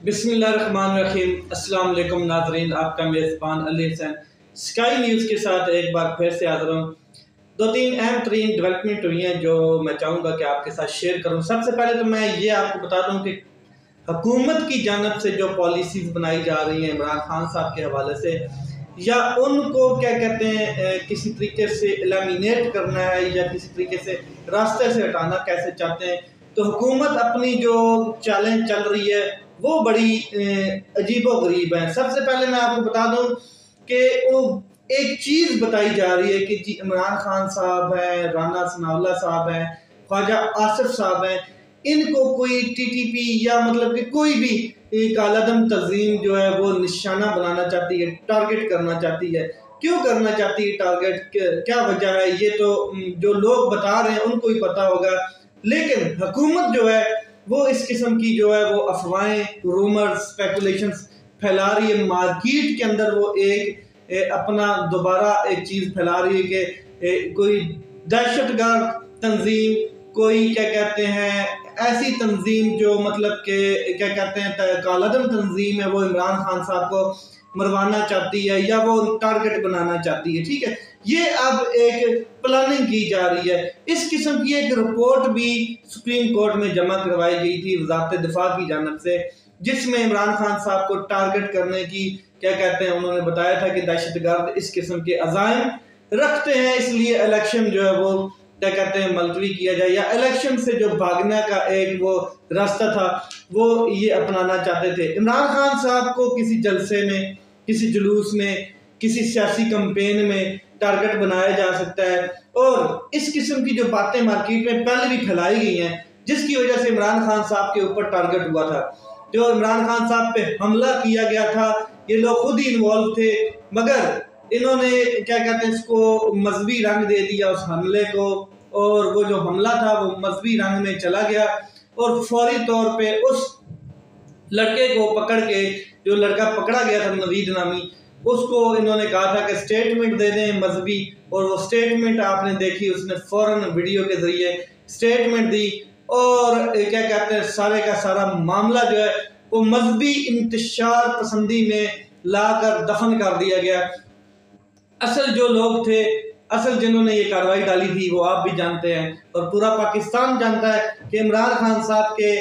बिस्मिल्लाहिर्रहमानिर्रहीम। अस्सलाम वालेकुम नाज़रीन, आपका मेज़बान अली हुसैन स्काई न्यूज़ के साथ एक बार फिर से हाज़िर हूँ। दो तीन अहम तरीन डेवलपमेंट हुई हैं जो मैं चाहूँगा कि आपके साथ शेयर करूँ। सबसे पहले तो मैं ये आपको बता दूँ कि हुकूमत की जानिब से जो पॉलिसीज़ बनाई जा रही हैं इमरान खान साहब के हवाले से, या उनको क्या कहते हैं किसी तरीके से एलिमिनेट करना है या किसी तरीके से रास्ते से हटाना कैसे चाहते हैं, तो हुकूमत अपनी जो चैलेंज चल रही है वो बड़ी अजीबो गरीब है। सबसे पहले मैं आपको बता दूं कि वो एक चीज़ बताई जा रही है कि जी इमरान खान साहब हैं, राना सनाउल्लाह साहब हैं, ख्वाजा आसिफ साहब हैं, इनको कोई टीटीपी या मतलब कि कोई भी कालादम तंजीम जो है वो निशाना बनाना चाहती है, टारगेट करना चाहती है। क्यों करना चाहती है टारगेट, क्या वजह है, ये तो जो लोग बता रहे हैं उनको ही पता होगा। लेकिन हुकूमत जो है वो इस किस्म की जो है वो अफवाहें, रूमर्स, स्पेकुलेशंस फैला रही है। मार्केट के अंदर वो एक अपना दोबारा एक चीज़ फैला रही है कि कोई दहशतगर्द तंजीम, कोई क्या कहते हैं ऐसी तंजीम जो मतलब कि क्या कहते हैं कालादम तंजीम है, वो इमरान खान साहब को मरवाना चाहती है या वो टारगेट बनाना चाहती है। ठीक है, ये अब एक प्लानिंग की जा रही है। इस किस्म की एक रिपोर्ट भी सुप्रीम कोर्ट में जमा करवाई गई थी वज़ारत दिफा की जानिब से, जिसमें इमरान खान साहब को टारगेट करने की क्या कहते हैं उन्होंने बताया था कि दहशतगर्द इस किस्म के अज़ाइम रखते हैं, इसलिए इलेक्शन जो है वो क्या कहते हैं मुलतवी किया जाए, या इलेक्शन से जो भागने का एक वो रास्ता था वो ये अपनाना चाहते थे। इमरान खान साहब को किसी जलसे में, किसी जुलूस में, किसी सियासी कैंपेन में टारगेट बनाया जा सकता है, और इस किस्म की जो बातें मार्केट में पहले भी फैलाई गई हैं, जिसकी वजह से इमरान खान साहब के ऊपर टारगेट हुआ था। जो इमरान खान साहब पे हमला किया गया था, ये लोग खुद ही इन्वॉल्व थे, मगर इन्होंने क्या कहते हैं इसको मजहबी रंग दे दिया उस हमले को, और वो जो हमला था वो मजहबी रंग में चला गया, और फौरी तौर पे उस लड़के को पकड़ के, जो लड़का पकड़ा गया था नवीद नामी, उसको इन्होंने कहा था कि स्टेटमेंट दे दें मजहबी, और वो स्टेटमेंट आपने देखी, उसने फौरन वीडियो के जरिए स्टेटमेंट दी, और क्या कहते हैं सारे का सारा मामला जो है वो मजहबी इंतशार पसंदी में लाकर दफन कर दिया गया। असल जो लोग थे, असल जिन्होंने ये कार्रवाई डाली थी वो आप भी जानते हैं, और पूरा पाकिस्तान जानता है कि इमरान खान साहब के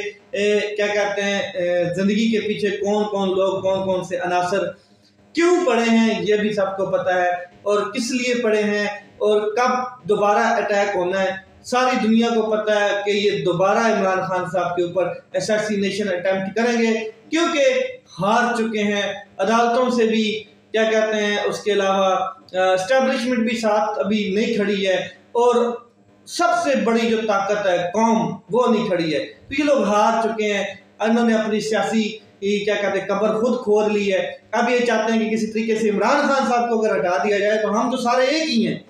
क्या कहते हैं जिंदगी के पीछे कौन कौन लोग, कौन कौन से अनासर क्यों पड़े हैं, ये भी सबको पता है, और किस लिए पड़े हैं, और कब दोबारा अटैक होना है सारी दुनिया को पता है कि ये दोबारा इमरान खान साहब के ऊपर असैसिनेशन अटेम्प्ट करेंगे, क्योंकि हार चुके हैं अदालतों से भी, क्या कहते हैं उसके अलावा एस्टेब्लिशमेंट भी साथ अभी नहीं खड़ी है, और सबसे बड़ी जो ताकत है कौम वो नहीं खड़ी है। तो ये लोग हार चुके हैं, इन्होंने अपनी सियासी क्या कहते हैं कब्र खुद खोद ली है। अब ये चाहते हैं कि किसी तरीके से इमरान खान साहब को अगर हटा दिया जाए तो हम तो सारे एक ही हैं।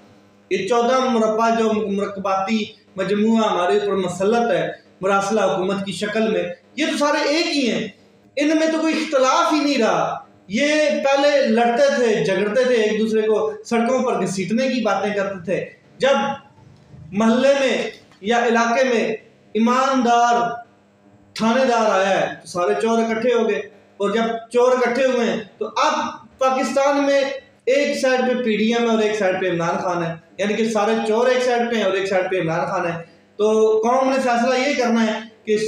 ये 14 मुरब्बा जो मुरक्कबाती मजमूआ हमारे ऊपर मसलत है मुरासला हुकूमत की शक्ल में, ये तो सारे एक ही हैं, इनमें तो कोई इख्तलाफ ही नहीं रहा। ये पहले लड़ते थे, झगड़ते थे, एक दूसरे को सड़कों पर घसीटने की बातें करते थे। जब मोहल्ले में या इलाके में ईमानदार थानेदार आया है तो सारे चोर इकट्ठे हो गए, और जब चोर इकट्ठे हुए हैं तो अब पाकिस्तान में एक साइड पे पीडीएम है और एक साइड पे इमरान खान है, यानी कि सारे चोर एक साइड पे हैं और एक साइड पे इमरान खान है। तो कौम ने फैसला ये करना है कि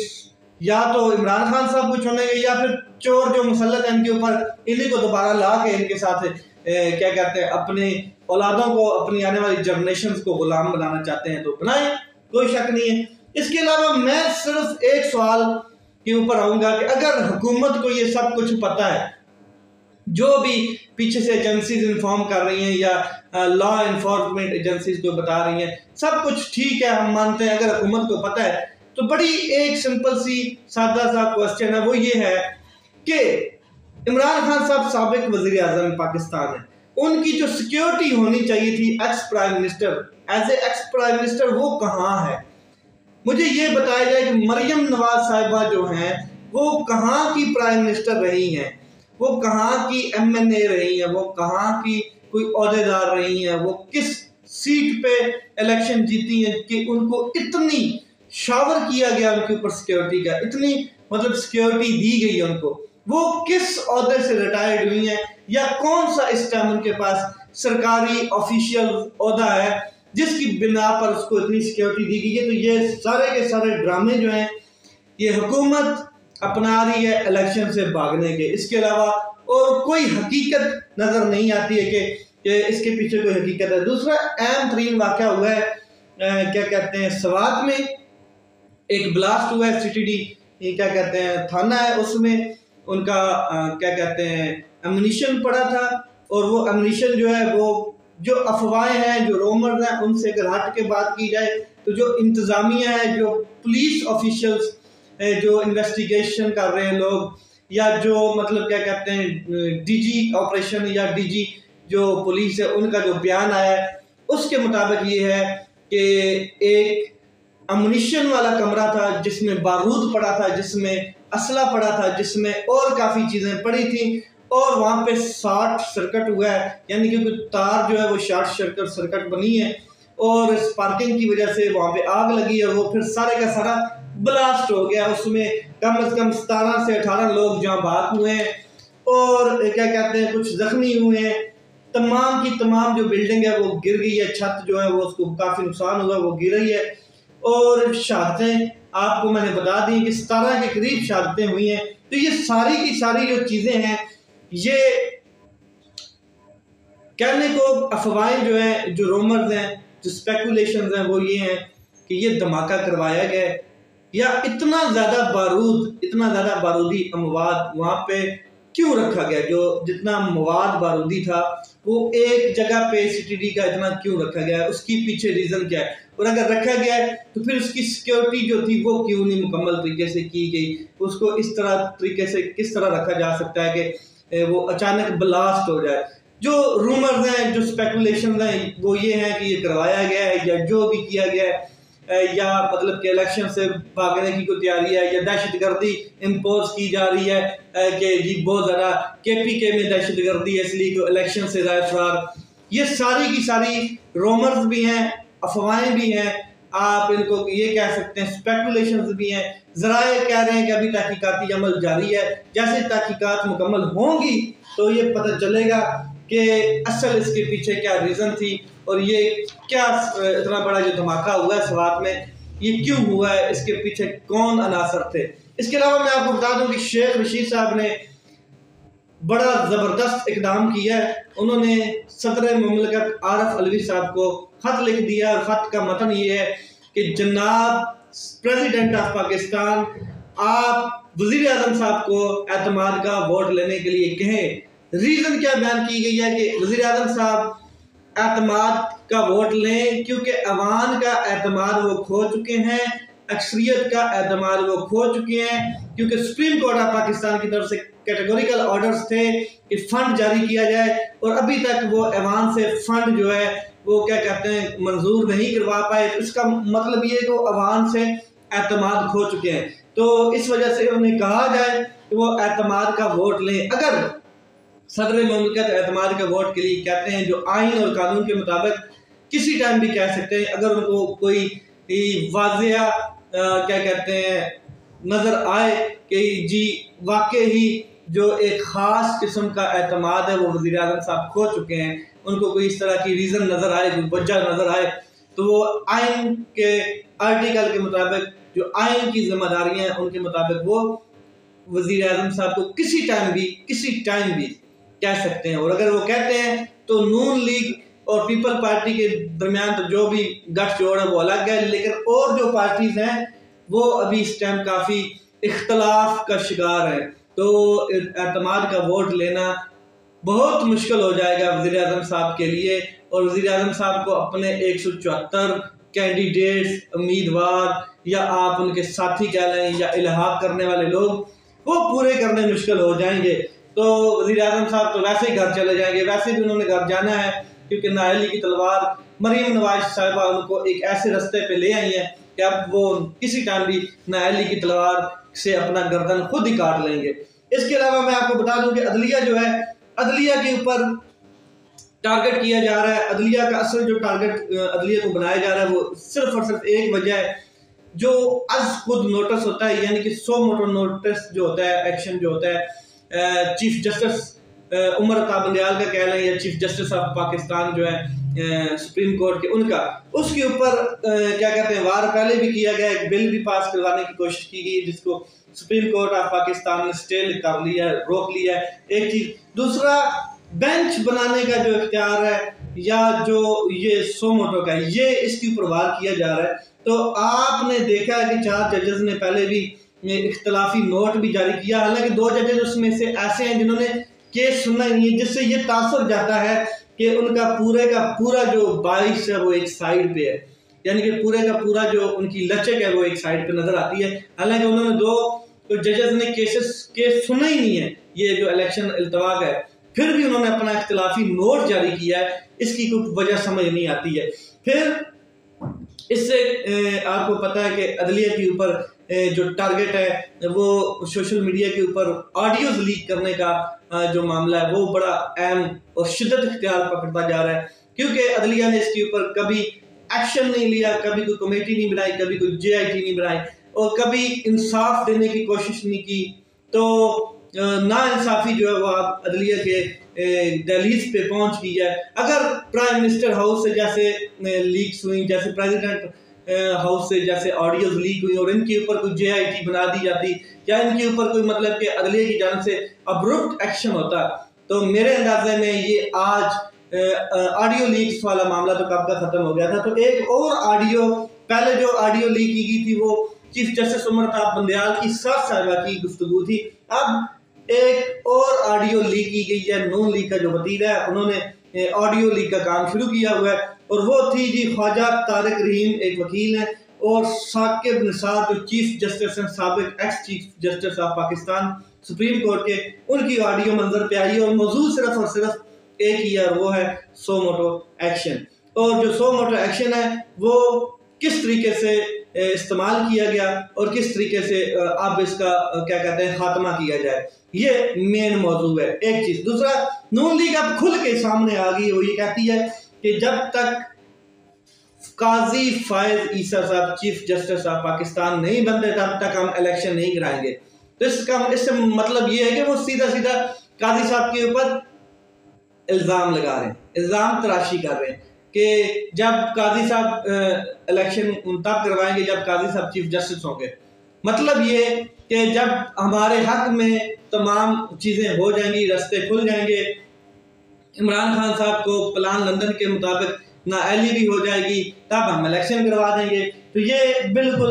या तो इमरान खान साहब को चुनेंगे, या फिर चोर जो मुसल्लत है इनके ऊपर, इन्हीं को दोबारा ला के इनके साथ क्या कहते हैं अपने औलादों को, अपनी आने वाली जनरेशन को गुलाम बनाना चाहते हैं तो बनाए, कोई शक नहीं है। इसके अलावा मैं सिर्फ एक सवाल के ऊपर आऊंगा कि अगर हुकूमत को ये सब कुछ पता है, जो भी पीछे से एजेंसीज इन्फॉर्म कर रही हैं या लॉ इन्फोर्समेंट एजेंसीज जो बता रही हैं, सब कुछ ठीक है, हम मानते हैं, अगर हुकूमत को पता है, तो बड़ी एक सिंपल सी सादा सा क्वेश्चन है, वो ये है कि इमरान खान साहब साबिक वजीर आजम पाकिस्तान है, उनकी जो सिक्योरिटी होनी चाहिए थी ex prime minister, as a ex prime minister, वो कहाँ है? मुझे ये बताया जाए कि मरियम नवाज साहिबा जो हैं वो कहाँ की प्राइम मिनिस्टर रही हैं, वो कहाँ की एमएनए रही हैं, वो कहाँ की कोई ओहदेदार रही हैं, वो किस सीट पे इलेक्शन जीती हैं कि उनको इतनी शावर किया गया उनके ऊपर सिक्योरिटी का, इतनी मतलब सिक्योरिटी दी गई है उनको। वो किस ओहदे से रिटायर्ड हुई हैं या कौन सा इस टाइम उनके पास सरकारी ऑफिशियल ओहदा है जिसकी बिना पर उसको इतनी सिक्योरिटी दी गई है। तो ये सारे के सारे ड्रामे जो हैं ये हुकूमत अपना रही है इलेक्शन से भागने के, इसके अलावा और कोई हकीकत नजर नहीं आती है कि इसके पीछे कोई हकीकत है। दूसरा अहम तरीन वाक़या हुआ है क्या कहते हैं स्वात में, एक ब्लास्ट हुआ है सिटीडी क्या कहते हैं थाना है, उसमें उनका क्या कहते हैं एम्यूनिशन पड़ा था, और वो एम्यूनिशन जो है वो जो अफवाहें हैं जो रोमर्स हैं उनसे अगर हट के बात की जाए तो जो इंतज़ामिया है, जो पुलिस ऑफिशियल्स जो इन्वेस्टिगेशन कर रहे हैं लोग, या जो मतलब क्या कहते हैं डीजी ऑपरेशन या डीजी जो पुलिस है उनका जो बयान आया है उसके मुताबिक ये है कि एक अम्युनिशन वाला कमरा था जिसमें बारूद पड़ा था, जिसमें असला पड़ा था, जिसमें और काफ़ी चीज़ें पड़ी थी, और वहाँ पे शॉर्ट सर्किट हुआ है, यानी कि कुछ तार जो है वो शॉर्ट सर्किट बनी है और स्पार्किंग की वजह से वहाँ पे आग लगी और वो फिर सारे का सारा ब्लास्ट हो गया। उसमें कम से कम 17 से 18 लोग जहाँ बात हुए हैं और क्या कहते हैं कुछ जख्मी हुए हैं। तमाम की तमाम जो बिल्डिंग है वो गिर गई है, छत जो है वो उसको काफ़ी नुकसान हुआ, वो गिर रही है। और शहादतें आपको मैंने बता दी कि 17 के करीब शहादतें हुई हैं। तो ये सारी की सारी जो चीज़ें हैं ये कहने को अफवाहें जो हैं, जो रोमर्स हैं, जो स्पेकुलेशंस हैं वो ये हैं कि ये धमाका करवाया गया है या इतना ज़्यादा बारूदी अमवाद वहाँ पे क्यों रखा गया, जो जितना मवाद बारूदी था वो एक जगह पे सिटीडी का इतना क्यों रखा गया, उसकी पीछे रीज़न क्या है, और अगर रखा गया है तो फिर उसकी सिक्योरिटी जो थी वो क्यों नहीं मुकम्मल तरीके से की गई, उसको इस तरह तरीके से किस तरह रखा जा सकता है कि वो अचानक ब्लास्ट हो जाए। जो रूमर्स हैं, जो स्पेकुलेशन हैं वो ये हैं कि ये करवाया गया है या जो भी किया गया है या मतलब कि इलेक्शन से भागने की कोई तैयारी है या दहशतगर्दी इम्पोज की जा रही है कि जी बहुत ज़्यादा KPK में दहशतगर्दी है इसलिए कि इलेक्शन से राय फरार। ये सारी की सारी रोमर्स भी हैं, अफवाहें भी हैं, आप इनको ये कह सकते हैं स्पेकुलेशंस भी हैं। ज़राए कह रहे हैं कि अभी तहकीकाती अमल जारी है, जैसे तहकीकात मुकम्मल होंगी तो ये पता चलेगा कि असल इसके पीछे क्या रीज़न थी और ये क्या इतना बड़ा जो धमाका हुआ है स्वात में ये क्यों हुआ है, इसके पीछे कौन अनासर थे। इसके अलावा मैं आपको बता दूं कि शेख रशीद साहब ने बड़ा ज़बरदस्त इकदाम किया है। उन्होंने सदर मुमलिकत आरिफ अलवी साहब को ख़त लिख दिया और ख़त का मतन ये है कि जनाब प्रेसिडेंट ऑफ पाकिस्तान, आप वज़ीर आज़म साहब को एतमाद का वोट लेने के लिए कहें। रीज़न क्या बयान की गई है कि वज़ीर आज़म साहब एतमाद का वोट लें क्योंकि अवान का एतमाद वो खो चुके हैं, अक्सरियत का एतमाद वो खो चुके हैं, क्योंकि सुप्रीम कोर्ट ऑफ पाकिस्तान की तरफ से कैटेगोरिकल ऑर्डर्स थे कि फंड जारी किया जाए और अभी तक वो अवान से फंड जो है वो क्या कहते हैं मंजूर नहीं करवा पाए। तो इसका मतलब ये है कि वो अवान से एतमाद खो चुके हैं। तो इस वजह से उन्हें कहा जाए कि वो एतमाद का वोट लें। अगर सदर मुमलिकत एतमाद के वोट के लिए कहते हैं जो आइन और कानून के मुताबिक किसी टाइम भी कह सकते हैं, अगर उनको कोई वाज़िया क्या कहते हैं नज़र आए कि जी वाकई ही जो एक ख़ास किस्म का एतमाद है वो वज़ीर आज़म साहब खो चुके हैं, उनको कोई इस तरह की रीज़न नज़र आए, कोई वजह नज़र आए, तो वो आइन के आर्टिकल के मुताबिक जो आइन की जिम्मेदारियाँ हैं उनके मुताबिक वो वज़ीर आज़म साहब को किसी टाइम भी कह सकते हैं। और अगर वो कहते हैं तो नून लीग और पीपल पार्टी के दरमियान तो जो भी गठजोड़ है वो अलग है, लेकिन और जो पार्टीज हैं वो अभी इस टाइम काफ़ी इख्तलाफ का शिकार है। तो एतमाद का वोट लेना बहुत मुश्किल हो जाएगा वज़ीर आज़म साहब के लिए, और वज़ीर आज़म साहब को अपने 174 कैंडिडेट्स, उम्मीदवार या आप उनके साथी कह लें या इल्हाक करने वाले लोग वो पूरे करने मुश्किल हो जाएंगे। तो वज़ीर आज़म साहब तो वैसे ही घर चले जाएंगे, वैसे भी उन्होंने घर जाना है क्योंकि नाअहली की तलवार मरीम नवाज साहिबा उनको एक ऐसे रास्ते पे ले आई है कि अब वो किसी टाइम भी नाअहली की तलवार से अपना गर्दन खुद ही काट लेंगे। इसके अलावा मैं आपको बता दूं कि अदलिया जो है, अदलिया के ऊपर टारगेट किया जा रहा है। अदलिया का असल जो टारगेट अदलिया को बनाया जा रहा है वो सिर्फ और सिर्फ एक वजह है, जो अज खुद नोटिस होता है, यानी कि 100 मोटर नोटिस जो होता है, एक्शन जो होता है चीफ जस्टिस उमर अता बंदयाल का कह लें या चीफ जस्टिस ऑफ पाकिस्तान जो है सुप्रीम कोर्ट के, उनका उसके ऊपर क्या कहते हैं वार पहले भी किया गया, एक बिल भी पास करवाने की कोशिश की गई जिसको सुप्रीम कोर्ट ऑफ पाकिस्तान ने स्टे कर लिया, रोक लिया है। एक चीज, दूसरा बेंच बनाने का जो इख्तियार है या जो ये सो मोटो का है, ये इसके ऊपर वार किया जा रहा है। तो आपने देखा है कि 4 जजेस ने पहले भी इख्तलाफी नोट भी जारी किया, हालांकि 2 जजेस उसमें से ऐसे हैं जिन्होंने केस सुनना ही नहीं है, जिससे ये तासुर जाता है कि उनका पूरे का पूरा जो बाइस है वो एक साइड पे है, यानी कि पूरे का पूरा जो उनकी लचक है वो एक साइड पे नजर आती है। हालांकि उन्होंने 2 जजेस ने केस सुना ही नहीं है, ये जो इलेक्शन इल्तवाक है, फिर भी उन्होंने अपना इख्तलाफी नोट जारी किया है, इसकी कोई वजह समझ नहीं आती है। फिर इससे आपको पता है कि अदलिया के ऊपर जो टारगेट है वो सोशल मीडिया के ऊपर ऑडियोज लीक करने का जो मामला है वो बड़ा अहम और शिद्दत इख्तियार पकड़ता जा रहा है, क्योंकि अदलिया ने इसके ऊपर कभी एक्शन नहीं लिया, कभी कोई कमेटी नहीं बनाई, कभी कोई JIT नहीं बनाई और कभी इंसाफ देने की कोशिश नहीं की। तो ना इंसाफी जो है वो आप अदलिया के दहलीज पे पहुंच गई है। अगर प्राइम मिनिस्टर हाउस से जैसे लीक्स हुई, जैसे प्रेसिडेंट हाउस से जैसे ऑडियोज लीक हुई और इनके ऊपर कोई JIT बना दी जाती या इनके ऊपर कोई मतलब कि अदलिया की जानिब से अब्रुप्ट एक्शन होता, तो मेरे अंदाजे में ये आज ऑडियो लीक्स वाला मामला तो कब का खत्म हो गया था। तो एक और ऑडियो, पहले जो ऑडियो लीक की गई थी वो चीफ जस्टिस उमर अता बंदयाल की साथ साहिबा की गुफ्तगू थी, अब एक और ऑडियो लीक की गई है। नून लीग का जो वकील है उन्होंने ऑडियो लीक का काम शुरू किया हुआ है और वो थी जी ख्वाजा तारिक रहीम, एक वकील है, और साकिब निसार जो चीफ जस्टिस हैं, साबिक ex chief justice of Pakistan supreme court के, उनकी ऑडियो मंजर पे आई और मौजूद सिर्फ और सिर्फ एक ही है, वो है सो मोटो एक्शन। और जो सो मोटो एक्शन है वो किस तरीके से इस्तेमाल किया गया और किस तरीके से अब इसका क्या कहते हैं खात्मा किया जाए, ये मेन मौजू है। एक चीज, दूसरा, नून लीग अब खुल के सामने आ गई, वो ये कहती है कि जब तक काजी फायज ईसा साहब चीफ जस्टिस ऑफ पाकिस्तान नहीं बनते तब तक हम इलेक्शन नहीं कराएंगे। तो इससे मतलब ये है कि वो सीधा सीधा काजी साहब के ऊपर इल्जाम लगा रहे हैं, इल्जाम तराशी कर रहे हैं कि जब काजी साहब इलेक्शन तब करवाएंगे जब काजी साहब चीफ जस्टिस होंगे। मतलब ये कि जब हमारे हक में तमाम चीजें हो जाएंगी, रास्ते खुल जाएंगे, इमरान खान साहब को प्लान लंदन के मुताबिक नाअहली भी हो जाएगी, तब हम इलेक्शन करवा देंगे। तो ये बिल्कुल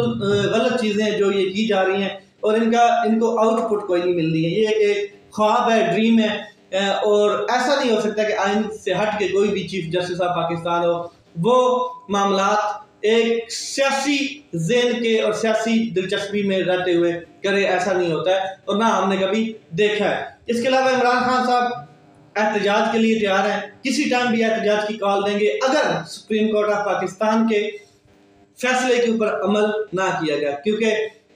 गलत चीजें जो ये की जा रही हैं और इनको आउटपुट कोई नहीं मिल रही है। ये एक ख्वाब है, ड्रीम है, और ऐसा नहीं हो सकता कि आइन से हट के कोई भी चीफ जस्टिस ऑफ पाकिस्तान हो वो मामलात एक सियासी ज़हन के और सियासी दिलचस्पी में रहते हुए करे, ऐसा नहीं होता है और ना हमने कभी देखा है। इसके अलावा इमरान खान साहब एहतजाज के लिए तैयार हैं, किसी टाइम भी एहतजाज की कॉल देंगे अगर सुप्रीम कोर्ट ऑफ पाकिस्तान के फैसले के ऊपर अमल ना किया गया, क्योंकि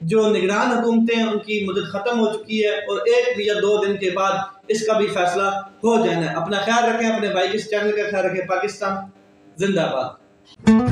जो निगरान हुकूमतें हैं उनकी मुद्दत खत्म हो चुकी है और 1 या 2 दिन के बाद इसका भी फैसला हो जाना है। अपना ख्याल रखें, अपने भाई के चैनल का ख्याल रखें। पाकिस्तान जिंदाबाद।